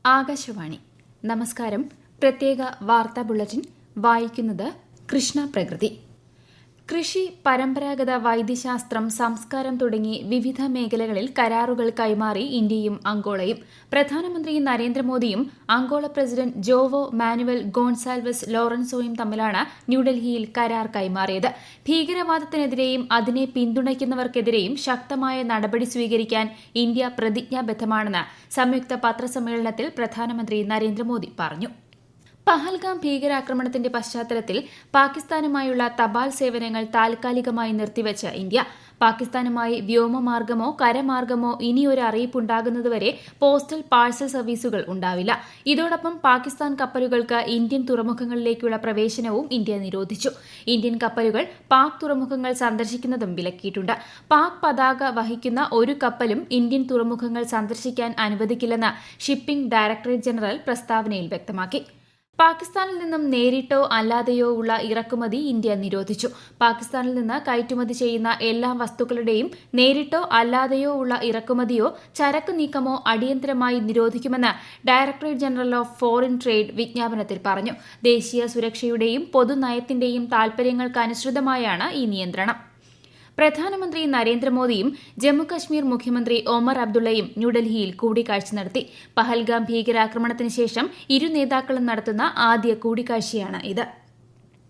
ആകാശവാണി. നമസ്കാരം. പ്രത്യേക വാർത്താ ബുള്ളറ്റിൻ വായിക്കുന്നത് കൃഷ്ണ പ്രകൃതി. കൃഷി, പരമ്പരാഗത വൈദ്യശാസ്ത്രം, സംസ്കാരം തുടങ്ങി വിവിധ മേഖലകളിൽ കരാറുകൾ കൈമാറി ഇന്ത്യയും അംഗോളയും. പ്രധാനമന്ത്രി നരേന്ദ്രമോദിയും Angola president Joao Manuel Goncalves ലോറൻസോയും തമ്മിലാണ് ന്യൂഡൽഹിയിൽ കരാർ കൈമാറിയത്. ഭീകരവാദത്തിനെതിരെയും അതിനെ പിന്തുണയ്ക്കുന്നവർക്കെതിരെയും ശക്തമായ നടപടി സ്വീകരിക്കാൻ ഇന്ത്യ പ്രതിജ്ഞാബദ്ധമാണെന്ന് സംയുക്ത പത്രസമ്മേളനത്തിൽ പ്രധാനമന്ത്രി നരേന്ദ്രമോദി പറഞ്ഞു. പഹൽഗാം ഭീകരാക്രമണത്തിന്റെ പശ്ചാത്തലത്തിൽ പാകിസ്ഥാനുമായുള്ള തപാൽ സേവനങ്ങൾ താൽക്കാലികമായി നിർത്തിവച്ച് ഇന്ത്യ. പാകിസ്ഥാനുമായി വ്യോമമാർഗമോ കരമാർഗമോ ഇനിയൊരു അറിയിപ്പുണ്ടാകുന്നതുവരെ പോസ്റ്റൽ പാഴ്സൽ സർവീസുകൾ ഉണ്ടാവില്ല. ഇതോടൊപ്പം പാകിസ്ഥാൻ കപ്പലുകൾക്ക് ഇന്ത്യൻ തുറമുഖങ്ങളിലേക്കുള്ള പ്രവേശനവും ഇന്ത്യ നിരോധിച്ചു. ഇന്ത്യൻ കപ്പലുകൾ പാക് തുറമുഖങ്ങൾ സന്ദർശിക്കുന്നതും വിലക്കിയിട്ടുണ്ട്. പാക് പതാക വഹിക്കുന്ന ഒരു കപ്പലും ഇന്ത്യൻ തുറമുഖങ്ങൾ സന്ദർശിക്കാൻ അനുവദിക്കില്ലെന്ന് ഷിപ്പിംഗ് ഡയറക്ടറേറ്റ് ജനറൽ പ്രസ്താവനയിൽ വ്യക്തമാക്കി. പാകിസ്ഥാനിൽ നിന്നും നേരിട്ടോ അല്ലാതെയോ ഉള്ള ഇറക്കുമതി ഇന്ത്യ നിരോധിച്ചു. പാകിസ്ഥാനിൽ നിന്ന് കയറ്റുമതി ചെയ്യുന്ന എല്ലാ വസ്തുക്കളുടെയും നേരിട്ടോ അല്ലാതെയോ ഉള്ള ഇറക്കുമതിയോ ചരക്ക് നീക്കമോ അടിയന്തരമായി നിരോധിക്കുമെന്ന് directorate general of foreign trade വിജ്ഞാപനത്തിൽ പറഞ്ഞു. ദേശീയ സുരക്ഷയുടെയും പൊതുനയത്തിന്റെയും താൽപര്യങ്ങൾക്കനുസൃതമായാണ് ഈ നിയന്ത്രണം. പ്രധാനമന്ത്രി നരേന്ദ്രമോദിയും ജമ്മുകശ്മീർ മുഖ്യമന്ത്രി ഒമർ അബ്ദുള്ളയും ന്യൂഡൽഹിയിൽ കൂടിക്കാഴ്ച നടത്തി. പഹൽഗാം ഭീകരാക്രമണത്തിന് ശേഷം ഇരു നേതാക്കളും നടത്തുന്ന ആദ്യ കൂടിക്കാഴ്ചയാണ് ഇത്.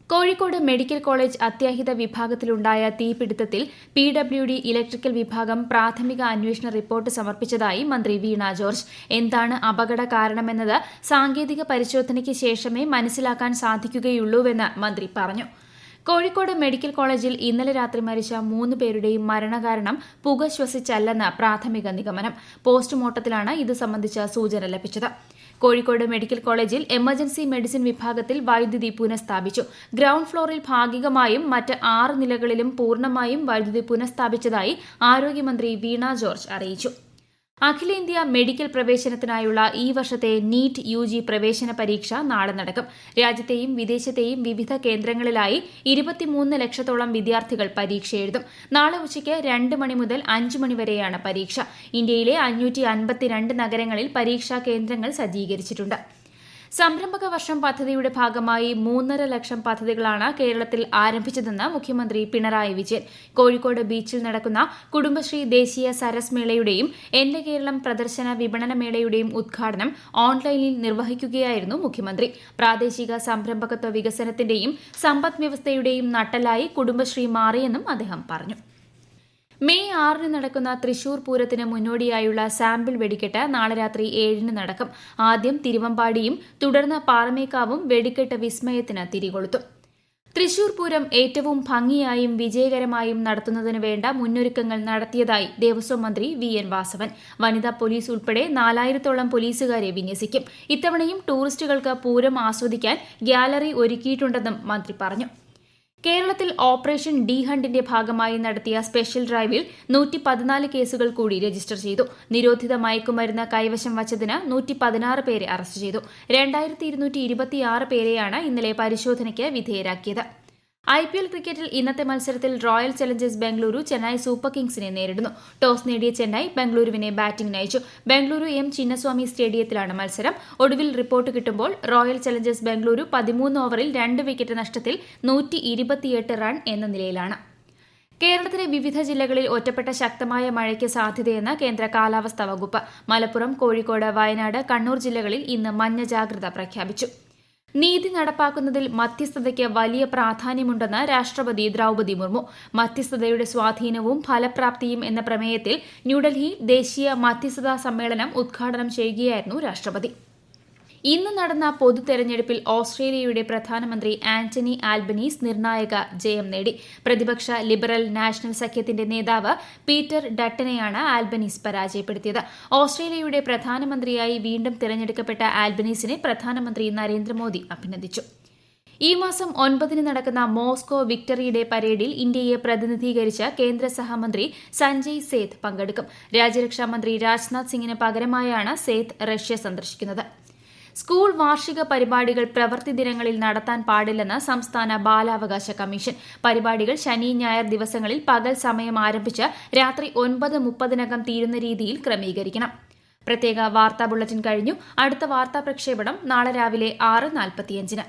കോഴിക്കോട് മെഡിക്കൽ കോളേജ് അത്യാഹിത വിഭാഗത്തിലുണ്ടായ തീപിടുത്തത്തിൽ PWD ഇലക്ട്രിക്കൽ വിഭാഗം പ്രാഥമിക അന്വേഷണ റിപ്പോർട്ട് സമർപ്പിച്ചതായി മന്ത്രി വീണ ജോർജ്. എന്താണ് അപകട കാരണമെന്നത് സാങ്കേതിക പരിശോധനയ്ക്ക് ശേഷമേ മനസ്സിലാക്കാൻ സാധിക്കുകയുള്ളൂവെന്ന് മന്ത്രി പറഞ്ഞു. കോഴിക്കോട് മെഡിക്കൽ കോളേജിൽ ഇന്നലെ രാത്രി മരിച്ച 3 പേരുടെയും മരണകാരണം പുക ശ്വസിച്ചല്ലെന്ന് പ്രാഥമിക നിഗമനം. പോസ്റ്റ്മോർട്ടത്തിലാണ് ഇത് സംബന്ധിച്ച സൂചന ലഭിച്ചത്. കോഴിക്കോട് മെഡിക്കൽ കോളേജിൽ എമർജൻസി മെഡിസിൻ വിഭാഗത്തിൽ വൈദ്യുതി പുനഃസ്ഥാപിച്ചു. ഗ്രൌണ്ട് ഫ്ലോറിൽ ഭാഗികമായും മറ്റ് 6 നിലകളിലും പൂർണ്ണമായും വൈദ്യുതി പുനഃസ്ഥാപിച്ചതായി ആരോഗ്യമന്ത്രി വീണ ജോർജ് അറിയിച്ചു. അഖിലേന്ത്യാ മെഡിക്കൽ പ്രവേശനത്തിനായുള്ള ഈ വർഷത്തെ നീറ്റ് UG പ്രവേശന പരീക്ഷ നാളെ നടക്കും. രാജ്യത്തെയും വിദേശത്തെയും വിവിധ കേന്ദ്രങ്ങളിലായി 23 ലക്ഷത്തോളം വിദ്യാർത്ഥികൾ പരീക്ഷ എഴുതും. നാളെ ഉച്ചയ്ക്ക് 2 മണി മുതൽ 5 മണി വരെയാണ് പരീക്ഷ. ഇന്ത്യയിലെ 552 നഗരങ്ങളിൽ പരീക്ഷാ കേന്ദ്രങ്ങൾ സജ്ജീകരിച്ചിട്ടുണ്ട്. സംരംഭക വർഷം പദ്ധതിയുടെ ഭാഗമായി 3.5 ലക്ഷം പദ്ധതികളാണ് കേരളത്തിൽ ആരംഭിച്ചതെന്ന് മുഖ്യമന്ത്രി പിണറായി വിജയൻ. കോഴിക്കോട് ബീച്ചിൽ നടക്കുന്ന കുടുംബശ്രീ ദേശീയ സരസ് മേളയുടെയും എന്റെ കേരളം പ്രദർശന വിപണന മേളയുടെയും ഉദ്ഘാടനം ഓൺലൈനിൽ നിർവഹിക്കുകയായിരുന്നു മുഖ്യമന്ത്രി. പ്രാദേശിക സംരംഭകത്വ വികസനത്തിന്റെയും സമ്പദ് വ്യവസ്ഥയുടെയും നട്ടെല്ലായി കുടുംബശ്രീ മാറിയെന്നും അദ്ദേഹം പറഞ്ഞു. മെയ് 6 നടക്കുന്ന തൃശൂർ പൂരത്തിന് മുന്നോടിയായുള്ള സാമ്പിൾ വെടിക്കെട്ട് നാളെ രാത്രി 7 നടക്കും. ആദ്യം തിരുവമ്പാടിയും തുടർന്ന് പാറമേക്കാവും വെടിക്കെട്ട് വിസ്മയത്തിന് തിരികൊളുത്തും. തൃശൂർ പൂരം ഏറ്റവും ഭംഗിയായും വിജയകരമായും നടത്തുന്നതിന് വേണ്ട മുന്നൊരുക്കങ്ങൾ നടത്തിയതായി ദേവസ്വം മന്ത്രി VN വാസവൻ. വനിതാ പോലീസ് ഉൾപ്പെടെ 4000-ഓളം പോലീസുകാരെ വിന്യസിക്കും. ഇത്തവണയും ടൂറിസ്റ്റുകൾക്ക് പൂരം ആസ്വദിക്കാൻ ഗ്യാലറി ഒരുക്കിയിട്ടുണ്ടെന്നും മന്ത്രി പറഞ്ഞു. കേരളത്തിൽ ഓപ്പറേഷൻ ഡി ഹണ്ടിന്റെ ഭാഗമായി നടത്തിയ സ്പെഷ്യൽ ഡ്രൈവിൽ 114 കേസുകൾ കൂടി രജിസ്റ്റർ ചെയ്തു. നിരോധിത മയക്കുമരുന്ന് കൈവശം വച്ചതിന് 116 പേരെ അറസ്റ്റ് ചെയ്തു. 2226 പേരെയാണ് ഇന്നലെ പരിശോധനയ്ക്ക് വിധേയരാക്കിയത്. IPL ക്രിക്കറ്റിൽ ഇന്നത്തെ മത്സരത്തിൽ royal Challengers Bengaluru Chennai super കിങ്സിനെ നേരിടുന്നു. ടോസ് നേടിയ ചെന്നൈ ബംഗളൂരുവിനെ ബാറ്റിംഗിന് അയച്ചു. ബംഗളൂരു ചിന്നസ്വാമി സ്റ്റേഡിയത്തിലാണ് മത്സരം. ഒടുവിൽ റിപ്പോർട്ട് കിട്ടുമ്പോൾ റോയൽ ചലഞ്ചേഴ്സ് ബംഗളൂരു 13 ഓവറിൽ 2 വിക്കറ്റ് നഷ്ടത്തിൽ 128 റൺ എന്ന നിലയിലാണ്. കേരളത്തിലെ വിവിധ ജില്ലകളിൽ ഒറ്റപ്പെട്ട ശക്തമായ മഴയ്ക്ക് സാധ്യതയെന്ന് കേന്ദ്ര കാലാവസ്ഥാ വകുപ്പ്. മലപ്പുറം, കോഴിക്കോട്, വയനാട്, കണ്ണൂർ ജില്ലകളിൽ ഇന്ന് മഞ്ഞ ജാഗ്രത പ്രഖ്യാപിച്ചു. നീതി നടപ്പാക്കുന്നതിൽ മധ്യസ്ഥതയ്ക്ക് വലിയ പ്രാധാന്യമുണ്ടെന്ന് രാഷ്ട്രപതി ദ്രൌപദി മുർമു. മധ്യസ്ഥതയുടെ സ്വാധീനവും ഫലപ്രാപ്തിയും എന്ന പ്രമേയത്തിൽ ന്യൂഡൽഹി ദേശീയ മധ്യസ്ഥതാ സമ്മേളനം ഉദ്ഘാടനം ചെയ്യുകയായിരുന്നു രാഷ്ട്രപതി. ഇന്ന് നടന്ന പൊതു തെരഞ്ഞെടുപ്പിൽ ഓസ്ട്രേലിയയുടെ പ്രധാനമന്ത്രി ആന്റണി ആൽബനീസ് നിർണായക ജയം നേടി. പ്രതിപക്ഷ ലിബറൽ നാഷണൽ സഖ്യത്തിന്റെ നേതാവ് പീറ്റർ ഡട്ടനെയാണ് ആൽബനീസ് പരാജയപ്പെടുത്തിയത്. ഓസ്ട്രേലിയയുടെ പ്രധാനമന്ത്രിയായി വീണ്ടും തെരഞ്ഞെടുക്കപ്പെട്ട ആൽബനീസിനെ പ്രധാനമന്ത്രി നരേന്ദ്രമോദി അഭിനന്ദിച്ചു. ഈ മാസം 9 നടക്കുന്ന മോസ്കോ വിക്ടറി ഡേ പരേഡിൽ ഇന്ത്യയെ പ്രതിനിധീകരിച്ച് കേന്ദ്ര സഹമന്ത്രി സഞ്ജയ് സേത്ത് പങ്കെടുക്കും. രാജ്യരക്ഷാമന്ത്രി രാജ്നാഥ് സിംഗിന് പകരമായാണ് സേത്ത് റഷ്യ സന്ദർശിക്കുന്നത്. സ്കൂൾ വാർഷിക പരിപാടികൾ പ്രവൃത്തി ദിനങ്ങളിൽ നടത്താൻ പാടില്ലെന്ന് സംസ്ഥാന ബാലാവകാശ കമ്മീഷൻ. പരിപാടികൾ ശനി, ഞായർ ദിവസങ്ങളിൽ പകൽ സമയം ആരംഭിച്ച് രാത്രി 9:30 തീരുന്ന രീതിയിൽ ക്രമീകരിക്കണം. പ്രത്യേക വാർത്താ ബുള്ളറ്റിൻ കഴിഞ്ഞു. അടുത്ത വാർത്താ പ്രക്ഷേപണം നാളെ രാവിലെ 6:45.